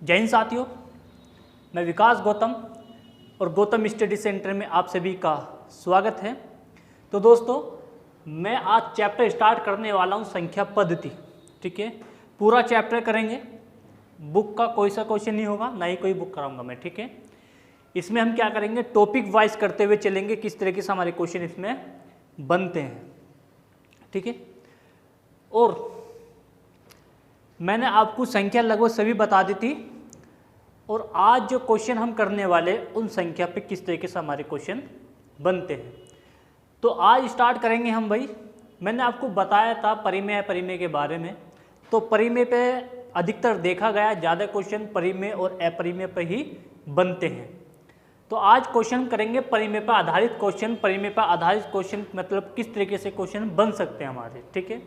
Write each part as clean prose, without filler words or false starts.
जय हिंद साथियों, मैं विकास गौतम और गौतम स्टडी सेंटर में आप सभी का स्वागत है। तो दोस्तों, मैं आज चैप्टर स्टार्ट करने वाला हूं संख्या पद्धति। ठीक है, पूरा चैप्टर करेंगे, बुक का कोई सा क्वेश्चन नहीं होगा, ना ही कोई बुक कराऊंगा मैं। ठीक है, इसमें हम क्या करेंगे, टॉपिक वाइज करते हुए चलेंगे, किस तरीके से हमारे क्वेश्चन इसमें बनते हैं। ठीक है, और मैंने आपको संख्या लगभग सभी बता दी थी, और आज जो क्वेश्चन हम करने वाले उन संख्या पे किस तरीके से हमारे क्वेश्चन बनते हैं। तो आज स्टार्ट करेंगे हम भाई, मैंने आपको बताया था परिमेय अपरिमेय के बारे में। तो परिमेय पे अधिकतर देखा गया ज़्यादा क्वेश्चन परिमेय और अपरिमेय पे ही बनते हैं। तो आज क्वेश्चन करेंगे परिमेय पर आधारित क्वेश्चन। परिमेय पर आधारित क्वेश्चन मतलब किस तरीके से क्वेश्चन बन सकते हैं हमारे। ठीक है,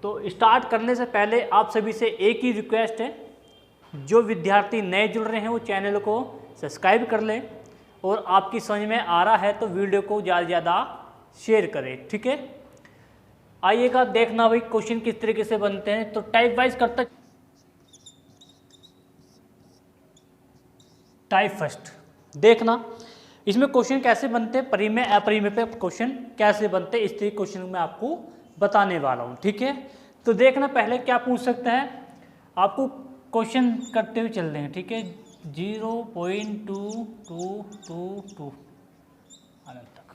तो स्टार्ट करने से पहले आप सभी से एक ही रिक्वेस्ट है, जो विद्यार्थी नए जुड़ रहे हैं वो चैनल को सब्सक्राइब कर लें, और आपकी समझ में आ रहा है तो वीडियो को ज़्यादा से ज़्यादा शेयर करें। ठीक है, आइएगा देखना भाई क्वेश्चन किस तरीके से बनते हैं। तो टाइप वाइज करता, टाइप फर्स्ट देखना इसमें क्वेश्चन कैसे बनते हैं, परिमेय अपरिमेय पे क्वेश्चन कैसे बनते हैं, इस तरीके क्वेश्चन मैं आपको बताने वाला हूँ। ठीक है, तो देखना पहले क्या पूछ सकते हैं, आपको क्वेश्चन करते हुए चल रहे हैं। ठीक है, 0.2222 अनंत तक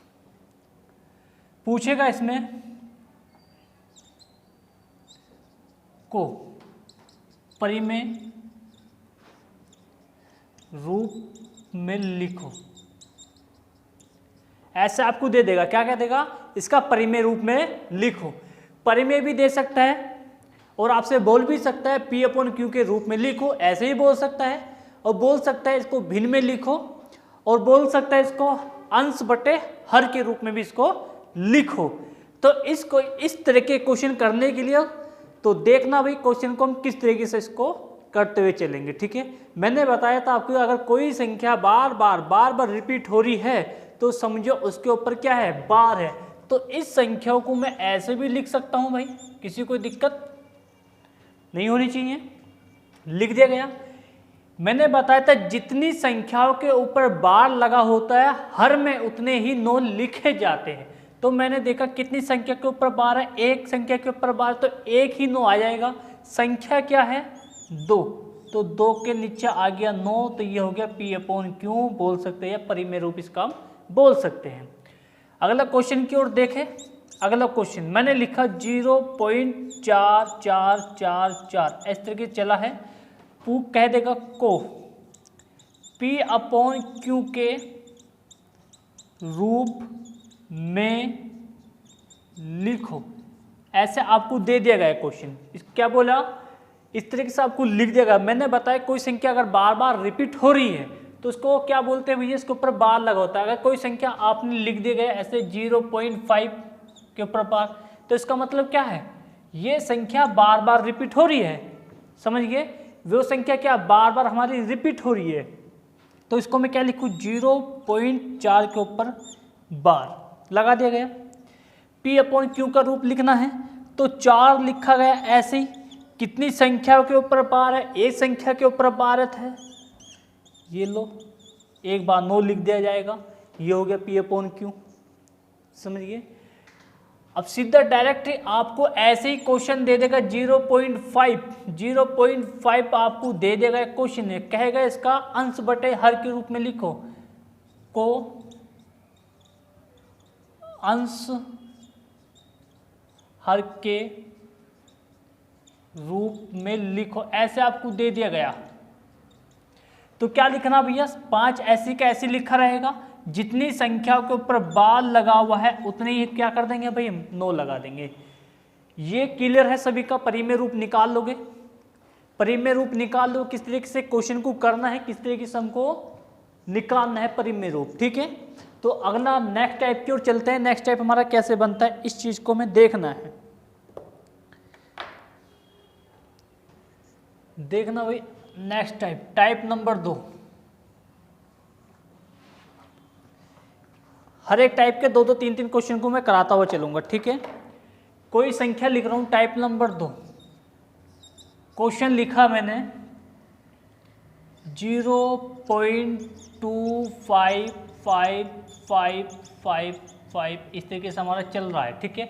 पूछेगा। इसमें को परिमेय रूप में लिखो, ऐसा आपको दे देगा। क्या क्या देगा, इसका परिमेय रूप में लिखो। परिमेय भी दे सकता है और आपसे बोल भी सकता है P/Q के रूप में लिखो, ऐसे ही बोल सकता है। और बोल सकता है इसको भिन्न में लिखो, और बोल सकता है इसको अंश बटे हर के रूप में भी इसको लिखो। तो इसको इस तरह के क्वेश्चन करने के लिए तो देखना भाई क्वेश्चन को हम किस तरीके से इसको करते हुए चलेंगे। ठीक है, मैंने बताया था आपको, अगर कोई संख्या बार बार रिपीट हो रही है तो समझो उसके ऊपर क्या है, बार है। तो इस संख्या को मैं ऐसे भी लिख सकता हूं भाई, किसी कोई दिक्कत नहीं होनी चाहिए, लिख दिया गया। मैंने बताया था जितनी संख्याओं के ऊपर बार लगा होता है हर में उतने ही 9 लिखे जाते हैं। तो मैंने देखा कितनी संख्या के ऊपर बार है, एक संख्या के ऊपर बार, तो एक ही 9 आ जाएगा। संख्या क्या है, 2, तो 2 के नीचे आ गया 9, तो ये हो गया P/Q बोल सकते हैं, या परिमेय रूप इसका बोल सकते हैं। अगला क्वेश्चन की ओर देखें। अगला क्वेश्चन मैंने लिखा 0.4444, इस तरीके चला है। कह देगा को P/Q के रूप में लिखो, ऐसे आपको दे दिया गया क्वेश्चन। क्या बोला, इस तरीके से आपको लिख देगा। मैंने बताया कोई संख्या अगर बार बार रिपीट हो रही है तो उसको क्या बोलते हैं भैया, इसके ऊपर बार लगा होता है। अगर कोई संख्या आपने लिख दी गया ऐसे 0.5 के ऊपर बार, तो इसका मतलब क्या है, ये संख्या बार बार रिपीट हो रही है। समझ गए, वो संख्या क्या बार बार हमारी रिपीट हो रही है। तो इसको मैं क्या लिखूँ, 0.4 के ऊपर बार लगा दिया गया। P/Q का रूप लिखना है तो 4 लिखा गया ऐसे ही। कितनी संख्याओं के ऊपर बार है, एक संख्या के ऊपर बार है, ये लो एक बार 9 लिख दिया जाएगा। ये हो गया P/Q, समझिए। अब सीधा डायरेक्ट आपको ऐसे ही क्वेश्चन दे देगा 0.5 आपको दे देगा। क्वेश्चन है, कहेगा इसका अंश बटे हर के रूप में लिखो, को अंश हर के रूप में लिखो, ऐसे आपको दे दिया गया। तो क्या लिखना भैया, 5 ऐसी का ऐसे लिखा रहेगा। जितनी संख्याओं के ऊपर बार लगा हुआ है उतने ही क्या कर देंगे भाई, 9 लगा देंगे। ये क्लियर है सभी का। परिमेय रूप निकाल लोगे, परिमेय रूप निकाल लो, किस तरीके से क्वेश्चन को करना है, किस तरीके से हमको निकालना है परिमेय रूप। ठीक है, तो अगला नेक्स्ट टाइप की ओर चलते हैं। नेक्स्ट टाइप हमारा कैसे बनता है, इस चीज को हमें देखना है। देखना भाई नेक्स्ट टाइप, टाइप नंबर 2। हर एक टाइप के 2-2, 3-3 क्वेश्चन को मैं कराता हुआ चलूंगा। ठीक है, कोई संख्या लिख रहा हूं टाइप नंबर 2, क्वेश्चन लिखा मैंने 0.255555 इस तरीके से हमारा चल रहा है, ठीक है।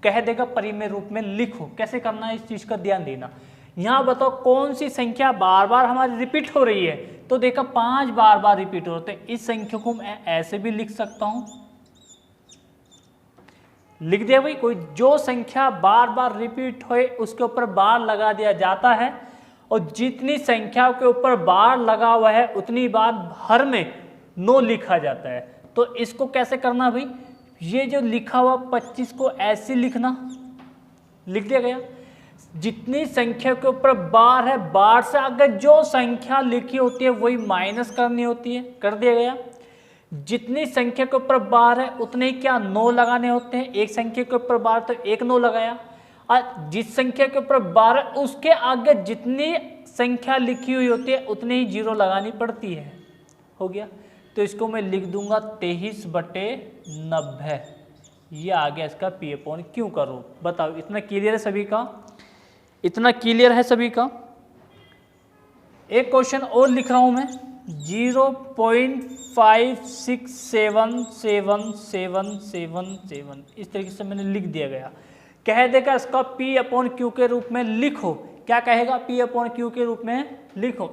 कह देगा परिमेय रूप में लिखो, कैसे करना है इस चीज का ध्यान देना। यहाँ बताओ कौन सी संख्या बार बार हमारी रिपीट हो रही है, तो देखा 5 बार बार रिपीट हो रहे, तो इस संख्या को मैं ऐसे भी लिख सकता हूं, लिख दिया भाई। कोई जो संख्या बार बार रिपीट होए उसके ऊपर बार लगा दिया जाता है, और जितनी संख्या के ऊपर बार लगा हुआ है उतनी बार हर में 9 लिखा जाता है। तो इसको कैसे करना भाई, ये जो लिखा हुआ 25 को ऐसे लिखना, लिख दिया गया। जितनी संख्या के ऊपर बार है, बार से अगर जो संख्या लिखी होती है वही माइनस करनी होती है, कर दिया गया। जितनी संख्या के ऊपर बार है उतने ही क्या 9 लगाने होते हैं, एक संख्या के ऊपर बार तो 1 9 लगाया, और जिस संख्या के ऊपर बार है उसके आगे जितनी संख्या लिखी हुई होती है उतनी ही 0 लगानी पड़ती है। हो गया, तो इसको मैं लिख दूंगा 23/90। ये आ गया इसका P/Q का रूप। बताओ इतना क्लियर है सभी का, इतना क्लियर है सभी का। एक क्वेश्चन और लिख रहा हूं मैं, 0.56777777 इस तरीके से मैंने लिख दिया गया। कह देगा इसका P/Q के रूप में लिखो। क्या कहेगा, P/Q के रूप में लिखो।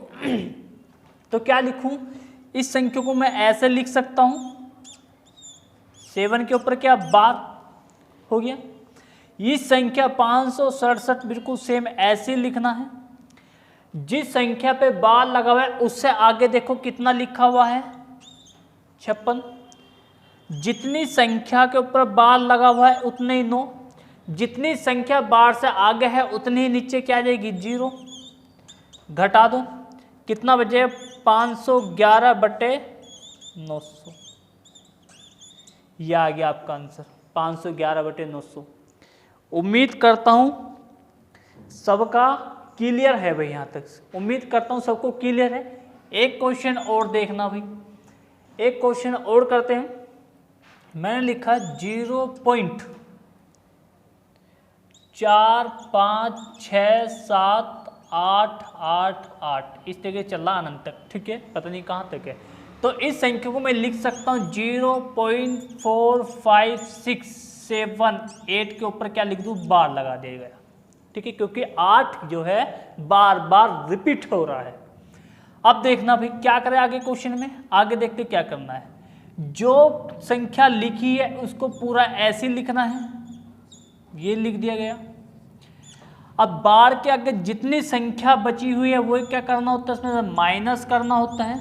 तो क्या लिखूं, इस संख्या को मैं ऐसे लिख सकता हूं, 7 के ऊपर क्या बार, हो गया। इस संख्या 567 बिल्कुल सेम ऐसे लिखना है। जिस संख्या पे बार लगा हुआ है उससे आगे देखो कितना लिखा हुआ है, 56। जितनी संख्या के ऊपर बार लगा हुआ है उतने ही 9, जितनी संख्या बार से आगे है उतनी ही नीचे क्या आ जाएगी 0। घटा दो, कितना बचे 511/900। यह आ गया आपका आंसर 511/900। उम्मीद करता हूं सबका क्लियर है भाई, यहां तक उम्मीद करता हूं सबको क्लियर है। एक क्वेश्चन और देखना भाई, एक क्वेश्चन और करते हैं। मैंने लिखा 0.456788 इस तरीके चल रहा अनंत तक, ठीक है, पता नहीं कहां तक है। तो इस संख्या को मैं लिख सकता हूं 0.4567 के ऊपर क्या लिख दूं, बार लगा दिया गया, ठीक है, क्योंकि 8 जो है बार बार रिपीट हो रहा है। अब देखना भाई क्या करें आगे क्वेश्चन में, आगे देखते क्या करना है। जो संख्या लिखी है उसको पूरा ऐसे लिखना है, ये लिख दिया गया। अब बार के आगे जितनी संख्या बची हुई है वो क्या करना होता है, इसमें माइनस करना होता है,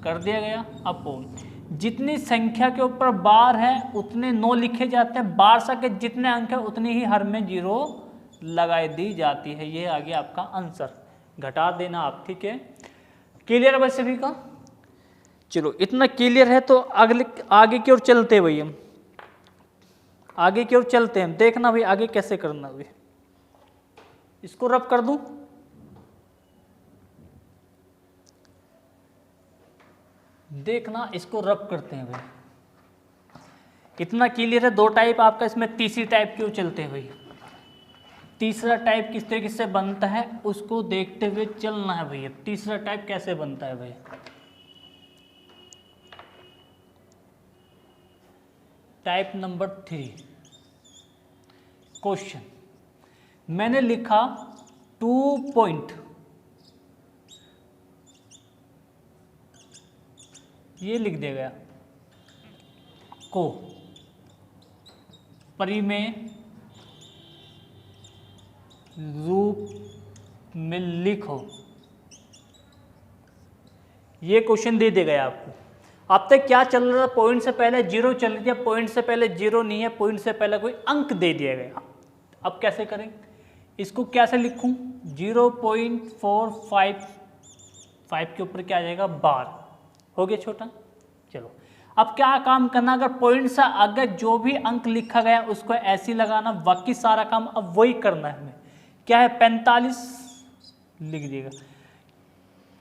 कर दिया गया। अपोन जितनी संख्या के ऊपर बार है उतने 9 लिखे जाते हैं, बार से आगे जितने अंक है उतनी ही हर में 0 लगाई दी जाती है। ये आ गया आपका आंसर, घटा देना आप, ठीक है। क्लियर है भाई सभी का, चलो इतना क्लियर है तो अगले आगे की ओर चलते भाई, हम आगे की ओर चलते हैं। देखना भाई आगे कैसे करना भाई, इसको रब कर दूं, देखना इसको रब करते हैं भाई। इतना क्लियर है, 2 टाइप आपका, इसमें तीसरी टाइप की ओर चलते हैं भाई। तीसरा टाइप किस तरीके से बनता है उसको देखते हुए चलना है भैया। तीसरा टाइप कैसे बनता है भाई, टाइप नंबर 3 क्वेश्चन मैंने लिखा 2 पॉइंट, ये लिख दिया गया को परिमेय रूप में लिखो। ये क्वेश्चन दे देगा आपको। अब तक क्या चल रहा था, पॉइंट से पहले 0 चल रही है, पॉइंट से पहले 0 नहीं है, पॉइंट से पहले कोई अंक दे दिया गया। अब कैसे करें, इसको कैसे लिखूं, 0.455 के ऊपर क्या आ जाएगा बार, हो गया छोटा। चलो अब क्या काम करना, अगर पॉइंट से आगे जो भी अंक लिखा गया उसको ऐसे ही लगाना, बाकी सारा काम अब वही करना है हमें। क्या है 45 लिख दिएगा,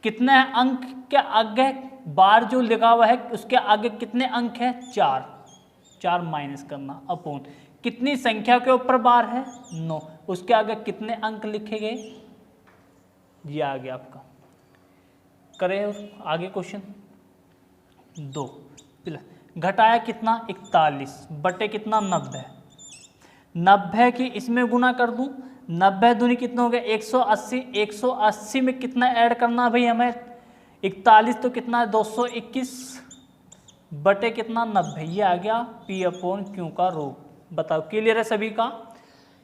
कितने अंक के आगे बार जो लगा हुआ है उसके आगे कितने अंक है 4 माइनस करना, अपॉन कितनी संख्या के ऊपर बार है 9, उसके आगे कितने अंक लिखे गए, ये आ गया आपका। करें आगे क्वेश्चन 2 प्लस घटाया कितना 41 बटे कितना 90 की इसमें गुना कर दूं 90 दूनी कितना हो गया 180 180 में कितना ऐड करना भाई हमें 41 तो कितना है 221 बटे कितना 90 ये आ गया P/Q का रूप। बताओ क्लियर है सभी का?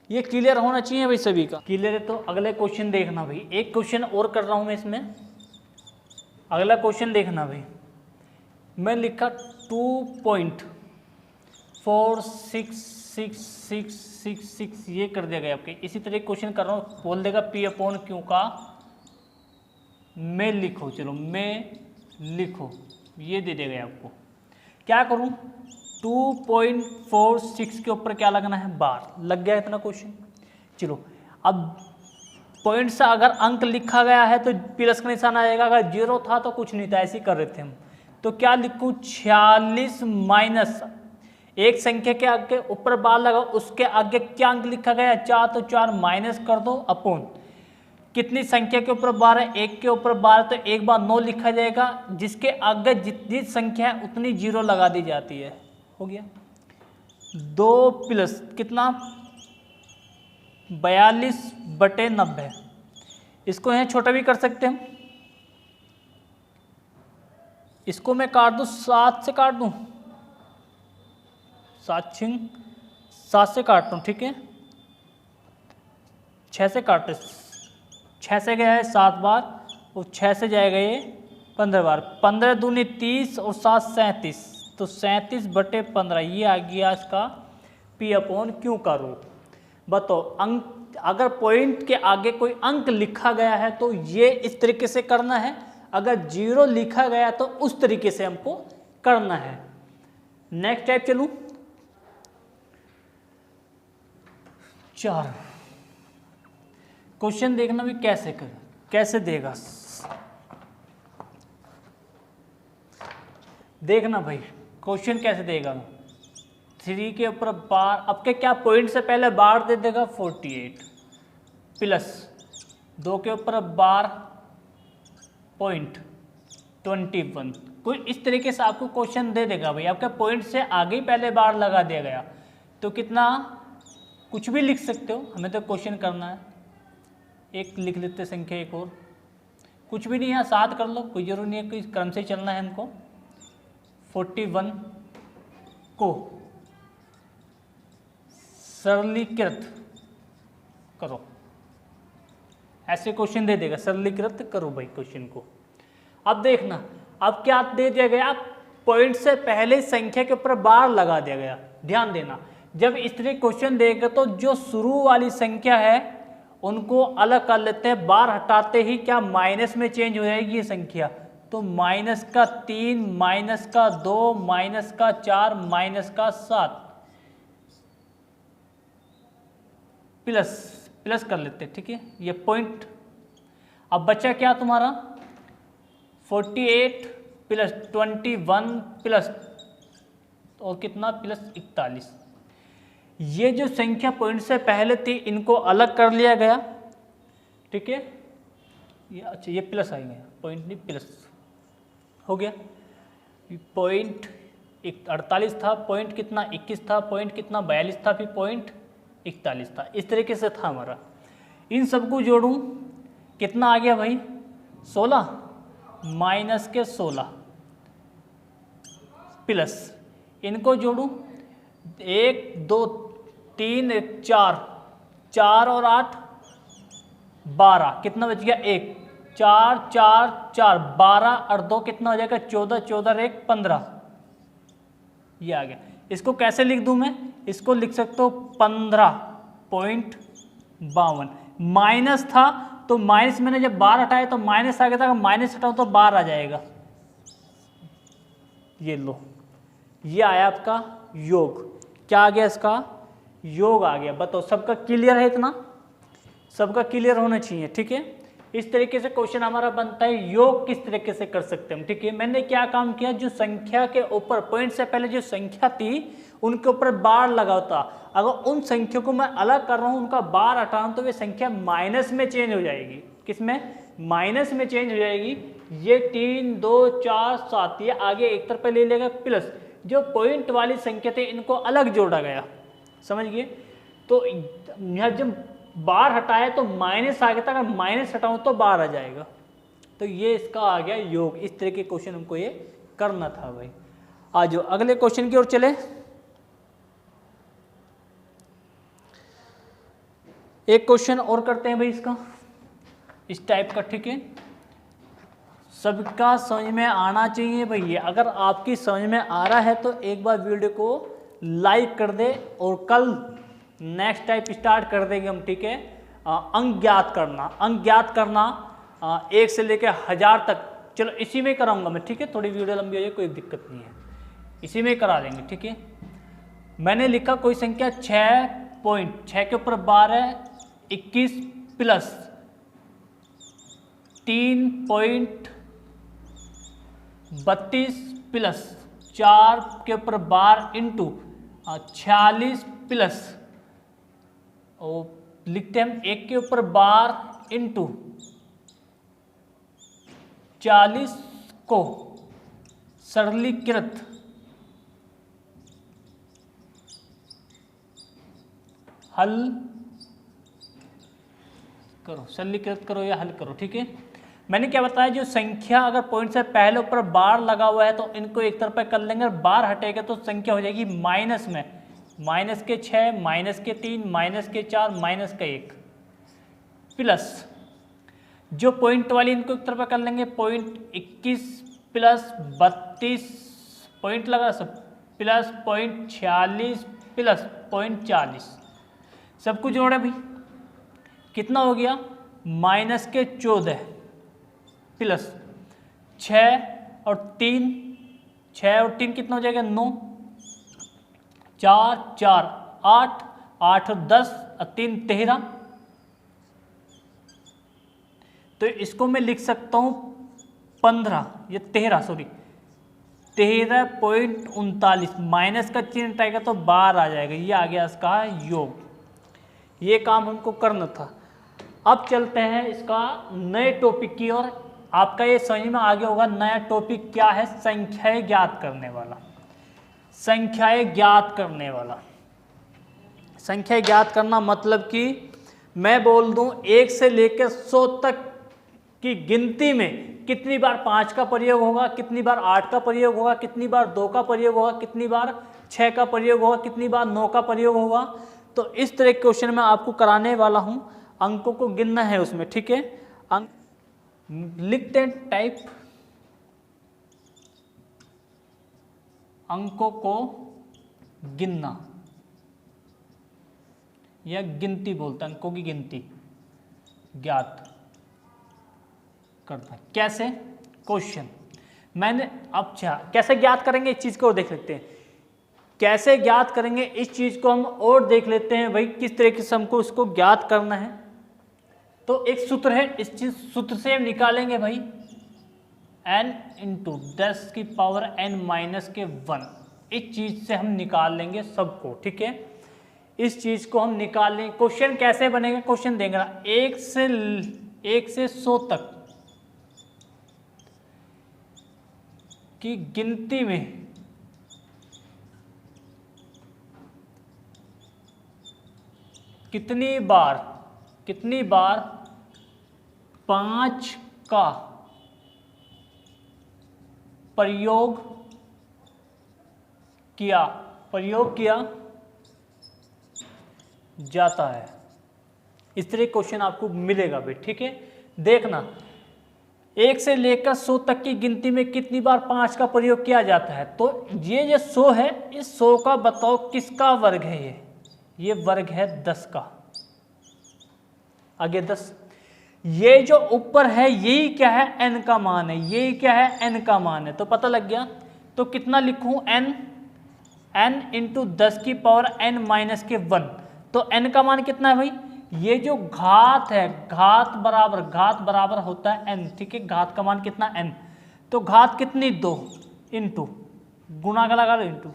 ये क्लियर होना चाहिए भाई सभी का। क्लियर है तो अगले क्वेश्चन देखना भाई। एक क्वेश्चन और कर रहा हूं मैं इसमें, अगला क्वेश्चन देखना भाई। मैं लिखा 2.46666 ये कर दिया गया आपके। इसी तरह क्वेश्चन कर रहा हूँ, बोल देगा P/Q का में लिखो। चलो में लिखो, ये दे देगा आपको। क्या करूँ 2.46 के ऊपर क्या लगना है बार, लग गया इतना क्वेश्चन। चलो अब पॉइंट से अगर अंक लिखा गया है तो प्लस का निशान आएगा, अगर जीरो था तो कुछ नहीं था, ऐसे ही कर रहे थे हम। तो क्या लिखूं 46 माइनस एक संख्या के आगे ऊपर बार लगाओ, उसके आगे क्या अंक लिखा गया 4 तो 4 माइनस कर दो अपॉन कितनी संख्या के ऊपर बार है 1 के ऊपर बार तो एक बार 9 लिखा जाएगा, जिसके आगे जितनी संख्या है उतनी जीरो लगा दी जाती है। हो गया 2 प्लस कितना 42 बटे 90। इसको यहाँ छोटा भी कर सकते हैं, इसको मैं काट दूं 7 से काट दूं 7 से काटता हूँ, ठीक है 6 से काटते 6 से गया है 7 बार और 6 से जाएगा ये 15 बार, 15 दूनी 30 और 7 37 तो 37 बटे 15 ये आ गया इसका P/Q का रूप। बताओ अंक अगर पॉइंट के आगे कोई अंक लिखा गया है तो ये इस तरीके से करना है, अगर जीरो लिखा गया तो उस तरीके से हमको करना है। नेक्स्ट टाइप चलूं 4 क्वेश्चन देखना भी कैसे देगा देखना भाई क्वेश्चन कैसे देगा। 3 के ऊपर बार अब के क्या पॉइंट से पहले बार दे देगा 48 प्लस 2 के ऊपर बार पॉइंट 21 कोई इस तरीके से आपको क्वेश्चन दे देगा भाई। आपके पॉइंट से आगे ही पहले बार लगा दिया गया तो कितना कुछ भी लिख सकते हो, हमें तो क्वेश्चन करना है। एक लिख लेते संख्या एक और, कुछ भी नहीं है 7 कर लो, कोई जरूरी नहीं है कोई क्रम से चलना है हमको। 41 को सरलीकृत करो, ऐसे क्वेश्चन दे देगा, सरलीकृत करो भाई क्वेश्चन को। अब देखना अब क्या दे दिया गया, पॉइंट से पहले संख्या के ऊपर बार लगा दिया गया। ध्यान देना जब इस तरह क्वेश्चन देगा तो जो शुरू वाली संख्या है उनको अलग कर लेते हैं, बार हटाते ही क्या माइनस में चेंज हो जाएगी ये संख्या। तो माइनस का 3 माइनस का 2 माइनस का 4 माइनस का 7 प्लस कर लेते हैं, ठीक है ये पॉइंट। अब बचा क्या तुम्हारा 48 प्लस 21 प्लस और कितना प्लस 41। ये जो संख्या पॉइंट से पहले थी इनको अलग कर लिया गया, ठीक है ये अच्छा ये प्लस आ गया, पॉइंट नहीं प्लस हो गया। पॉइंट 48 था, पॉइंट कितना 21 था, पॉइंट कितना 42 था, फिर पॉइंट 41 था। इस तरीके से था हमारा। इन सबको जोड़ूं कितना आ गया भाई 16 माइनस के 16 प्लस इनको जोड़ूं 1 2 3 4 और 8 12 कितना बच गया 1 4 4 4 12 और 2 कितना हो जाएगा 14 14 और 1 15 ये आ गया। इसको कैसे लिख दूं मैं, इसको लिख सकते हो 15.52 माइनस था तो माइनस मैंने जब बार हटाया तो माइनस आ गया था, माइनस हटाओ तो बार आ जाएगा। ये लो ये आया आपका योग, क्या आ गया इसका योग आ गया। बताओ सबका क्लियर है, इतना सबका क्लियर होना चाहिए, ठीक है। इस तरीके से क्वेश्चन हमारा बनता है योग किस तरीके से कर सकते हैं, ठीक है। मैंने क्या काम किया, जो संख्या के ऊपर पॉइंट से पहले जो संख्या थी उनके ऊपर बार लगाता, अगर उन संख्या को मैं अलग कर रहा हूं उनका बार हटा रहा हूं तो वे संख्या माइनस में चेंज हो जाएगी। किसमें माइनस में चेंज हो जाएगी। ये 3 2 4 7 ये आगे एक तरफ ले लेगा प्लस जो पॉइंट वाली संख्या थे इनको अलग जोड़ा गया, समझ गए। तो यहाँ जब बार हटाया तो माइनस आ गया था, अगर माइनस हटाऊं तो बार आ जाएगा। तो ये इसका आ गया योग। इस तरह के क्वेश्चन हमको ये करना था भाई। आ जाओ अगले क्वेश्चन की ओर चले। एक क्वेश्चन और करते हैं भाई इसका, इस टाइप का, ठीक है। सबका समझ में आना चाहिए भाई। अगर आपकी समझ में आ रहा है तो एक बार वीडियो को लाइक कर दे और कल नेक्स्ट टाइप स्टार्ट कर देंगे हम, ठीक है। अंक ज्ञात करना, अंक ज्ञात करना 1 से लेकर 1000 तक। चलो इसी में कराऊंगा मैं, ठीक है। थोड़ी वीडियो लंबी हो जाए कोई दिक्कत नहीं है, इसी में करा देंगे, ठीक है। मैंने लिखा कोई संख्या 6 के ऊपर 12 21 प्लस 3.32 प्लस 4 के ऊपर 12 इंटू 46 प्लस और लिखते हैं हम 1 के ऊपर 12 इंटू 40 को सरलीकृत हल करो, सरलीकृत करो या हल करो, ठीक है। मैंने क्या बताया, जो संख्या अगर पॉइंट से पहले ऊपर बार लगा हुआ है तो इनको एक तरफ कर लेंगे, और बार हटेगा तो संख्या हो जाएगी माइनस में, माइनस के 6 माइनस के 3 माइनस के 4 माइनस का 1 प्लस जो पॉइंट वाली इनको एक तरफ कर लेंगे, पॉइंट 21 प्लस 32 पॉइंट लगा सब प्लस पॉइंट 46 प्लस पॉइंट 40 सब कुछ जोड़े भाई, कितना हो गया माइनस के 14 प्लस 6 और 3 कितना हो जाएगा 9 4 4 8 8 और 10 और 3 13। तो इसको मैं लिख सकता हूं 15 या 13 सॉरी 13.39 माइनस का चिन्ह हटाएगा तो बार आ जाएगा। ये आ गया इसका योग। ये काम हमको करना था। अब चलते हैं इसका नए टॉपिक की ओर। आपका ये समझ में आ गया होगा नया टॉपिक क्या है, संख्याएं ज्ञात करने वाला। संख्याएं ज्ञात करने वाला, संख्या ज्ञात करना मतलब कि मैं बोल दूं 1 से लेकर 100 तक की गिनती में कितनी बार 5 का प्रयोग होगा, कितनी बार 8 का प्रयोग होगा, कितनी बार 2 का प्रयोग होगा, कितनी बार 6 का प्रयोग होगा, कितनी बार 9 का प्रयोग होगा। तो इस तरह के क्वेश्चन मैं आपको कराने वाला हूं। अंकों को गिनना है उसमें, ठीक है। अंक लिखते हैं टाइप, अंकों को गिनना या गिनती बोलते हैं, अंकों की गिनती ज्ञात करता है। कैसे क्वेश्चन मैंने अब कैसे ज्ञात करेंगे इस चीज को देख लेते हैं। कैसे ज्ञात करेंगे इस चीज को हम और देख लेते हैं भाई, किस तरीके से हमको इसको ज्ञात करना है। तो एक सूत्र है, इस चीज सूत्र से हम निकालेंगे भाई n इंटू 10 की पावर n माइनस के 1। इस चीज से हम निकाल लेंगे सबको, ठीक है। इस चीज को हम निकाल लेंगे। क्वेश्चन कैसे बनेगा, क्वेश्चन देंगे 1 से 100 तक की गिनती में कितनी बार 5 का प्रयोग किया जाता है। इस तरह क्वेश्चन आपको मिलेगा भाई, ठीक है। देखना 1 से लेकर 100 तक की गिनती में कितनी बार 5 का प्रयोग किया जाता है। तो ये जो 100 है, इस 100 का बताओ किसका वर्ग है। ये वर्ग है 10 का, आगे 10। ये जो ऊपर है यही क्या है n का मान है, ये क्या है n का मान है। तो पता लग गया। तो कितना लिखूं n इंटू 10 की पावर n माइनस के 1। तो n का मान कितना है भाई, ये जो घात है, घात बराबर होता है n, ठीक है। घात का मान कितना n, तो घात कितनी 2 इंटू गुणा का लगा लो इंटू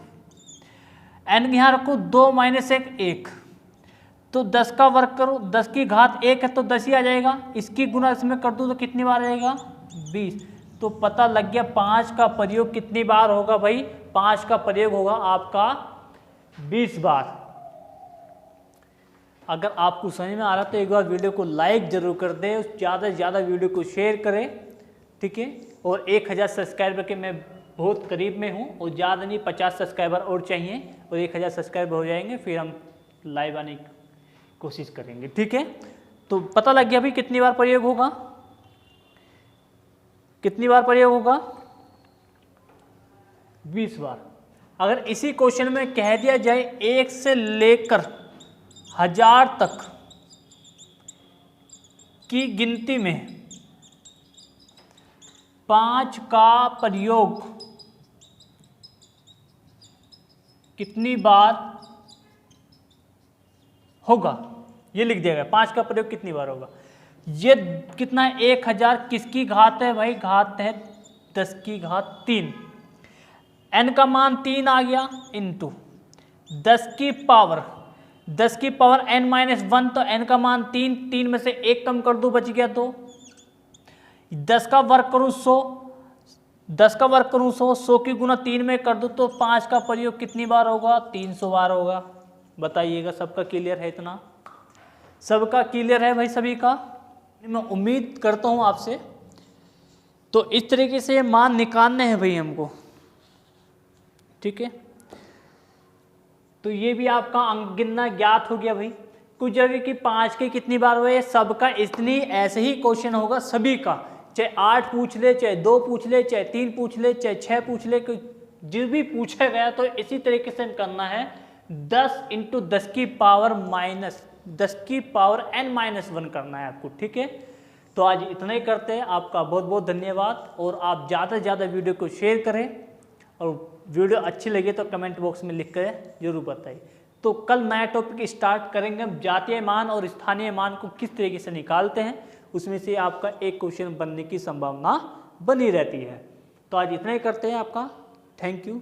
n यहाँ रखो 2 माइनस 1 तो 10 का वर्ग करो, 10 की घात 1 है तो 10 ही आ जाएगा। इसकी गुणा इसमें कर दूँ तो कितनी बार आएगा 20। तो पता लग गया 5 का प्रयोग कितनी बार होगा भाई, 5 का प्रयोग होगा आपका 20 बार। अगर आपको समझ में आ रहा तो एक बार वीडियो को लाइक जरूर कर दें, ज़्यादा से ज़्यादा वीडियो को शेयर करें, ठीक है। और 1000 सब्सक्राइबर के मैं बहुत करीब में हूँ, और ज़्यादा नहीं, 50 सब्सक्राइबर और चाहिए, और 1000 सब्सक्राइबर हो जाएंगे फिर हम लाइव आने की कोशिश करेंगे, ठीक है। तो पता लग गया भाई कितनी बार प्रयोग होगा, कितनी बार प्रयोग होगा, 20 बार। अगर इसी क्वेश्चन में कह दिया जाए 1 से लेकर 1000 तक की गिनती में 5 का प्रयोग कितनी बार होगा, ये लिख दिया गया, 5 का प्रयोग कितनी बार होगा। ये कितना है, 1000 किसकी घात है भाई, घात है 10 की घात 3, n का मान 3 आ गया, इंटू 10 की पावर n-1, तो n का मान 3, 3 में से 1 कम कर दो, बच गया 2, 10 का वर्ग करूँ 100, 10 का वर्ग करूँ 100, 100 की गुना 3 में कर दूँ तो 5 का प्रयोग कितनी बार होगा, 300 बार होगा। बताइएगा, सबका क्लियर है, इतना सबका क्लियर है भाई, सभी का, मैं उम्मीद करता हूँ आपसे। तो इस तरीके से मान निकालने हैं भाई हमको, ठीक है। तो ये भी आपका अंक गिनना ज्ञात हो गया भाई। कुछ जगह की 5 के कितनी बार हुए, सबका इतनी, ऐसे ही क्वेश्चन होगा सभी का, चाहे 8 पूछ ले, चाहे 2 पूछ ले, चाहे 3 पूछ ले, चाहे 6 पूछ ले, जो भी पूछा गया तो इसी तरीके से करना है। 10 × 10 की पावर n-1 करना है आपको, ठीक है। तो आज इतना ही करते हैं, आपका बहुत बहुत धन्यवाद। और आप ज़्यादा से ज़्यादा वीडियो को शेयर करें, और वीडियो अच्छी लगे तो कमेंट बॉक्स में लिख कर जरूर बताइए। तो कल नया टॉपिक स्टार्ट करेंगे, हम जातीय मान और स्थानीय मान को किस तरीके से निकालते हैं, उसमें से आपका एक क्वेश्चन बनने की संभावना बनी रहती है। तो आज इतना ही करते हैं, आपका थैंक यू।